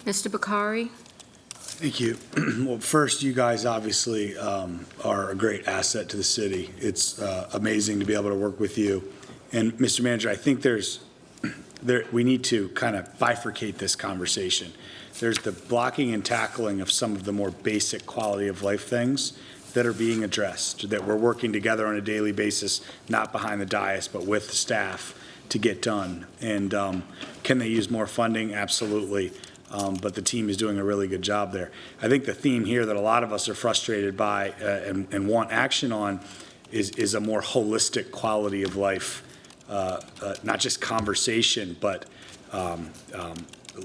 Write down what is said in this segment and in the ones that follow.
Mr. Bokhari? Thank you. Well, first, you guys obviously are a great asset to the city. It's amazing to be able to work with you. And Mr. Manager, I think we need to kind of bifurcate this conversation. There's the blocking and tackling of some of the more basic quality of life things that are being addressed, that we're working together on a daily basis, not behind the dais, but with the staff to get done. And can they use more funding? Absolutely. But the team is doing a really good job there. I think the theme here that a lot of us are frustrated by and want action on is a more holistic quality of life, not just conversation, but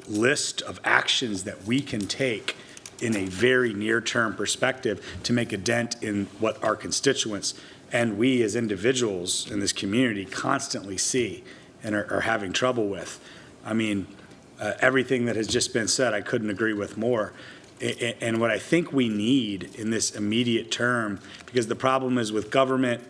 list of actions that we can take in a very near-term perspective to make a dent in what our constituents and we as individuals in this community constantly see and are having trouble with. I mean, everything that has just been said, I couldn't agree with more. And what I think we need in this immediate term, because the problem is with government,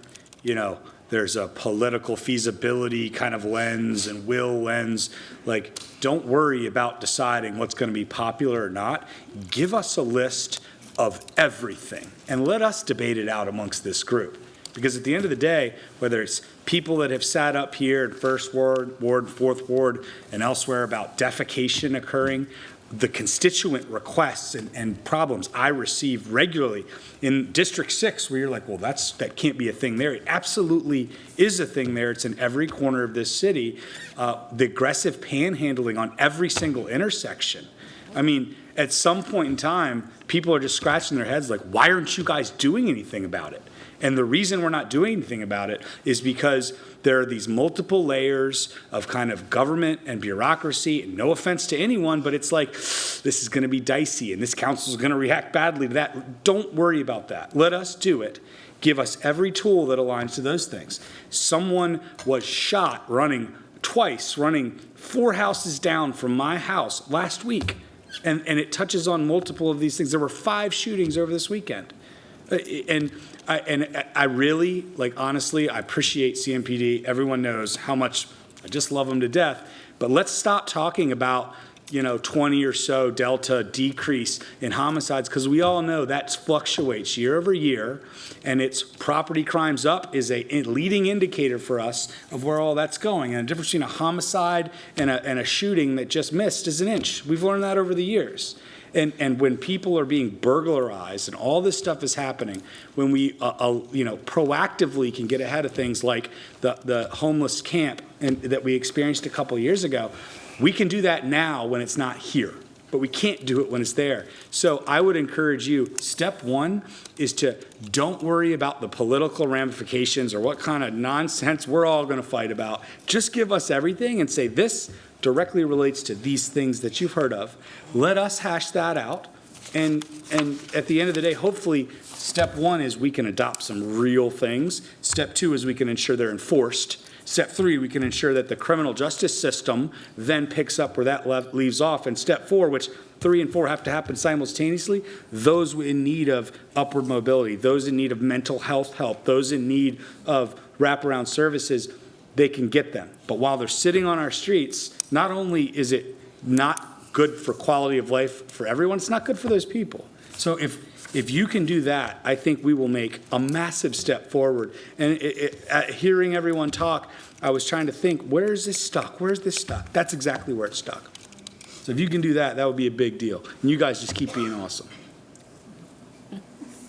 you know, there's a political feasibility kind of lens and will lens. Like, don't worry about deciding what's going to be popular or not. Give us a list of everything and let us debate it out amongst this group. Because at the end of the day, whether it's people that have sat up here in First Ward, 4th Ward, and elsewhere about defecation occurring, the constituent requests and problems I receive regularly in District 6, where you're like, well, that can't be a thing there. It absolutely is a thing there. It's in every corner of this city. The aggressive panhandling on every single intersection. I mean, at some point in time, people are just scratching their heads like, why aren't you guys doing anything about it? And the reason we're not doing anything about it is because there are these multiple layers of kind of government and bureaucracy, and no offense to anyone, but it's like, this is going to be dicey and this council is going to react badly to that. Don't worry about that. Let us do it. Give us every tool that aligns to those things. Someone was shot running 4 houses down from my house last week. And it touches on multiple of these things. There were 5 shootings over this weekend. And I really, like, honestly, I appreciate CMPD. Everyone knows how much I just love them to death. But let's stop talking about, 20 or so delta decrease in homicides, because we all know that fluctuates year over year, and it's property crimes up is a leading indicator for us of where all that's going. And the difference between a homicide and a shooting that just missed is an inch. We've learned that over the years. And when people are being burglarized and all this stuff is happening, when we proactively can get ahead of things like the homeless camp that we experienced a couple of years ago, we can do that now when it's not here, but we can't do it when it's there. So I would encourage you, step 1 is to don't worry about the political ramifications or what kind of nonsense we're all going to fight about. Just give us everything and say this directly relates to these things that you've heard of. Let us hash that out. And at the end of the day, hopefully, step 1 is we can adopt some real things. Step 2 is we can ensure they're enforced. Step 3, we can ensure that the criminal justice system then picks up where that leaves off. And step 4, which 3 and 4 have to happen simultaneously, those in need of upward mobility, those in need of mental health help, those in need of wraparound services, they can get them. But while they're sitting on our streets, not only is it not good for quality of life for everyone, it's not good for those people. So if you can do that, I think we will make a massive step forward. And hearing everyone talk, I was trying to think, where is this stuck? Where's this stuck? That's exactly where it's stuck. So if you can do that, that would be a big deal. And you guys just keep being awesome.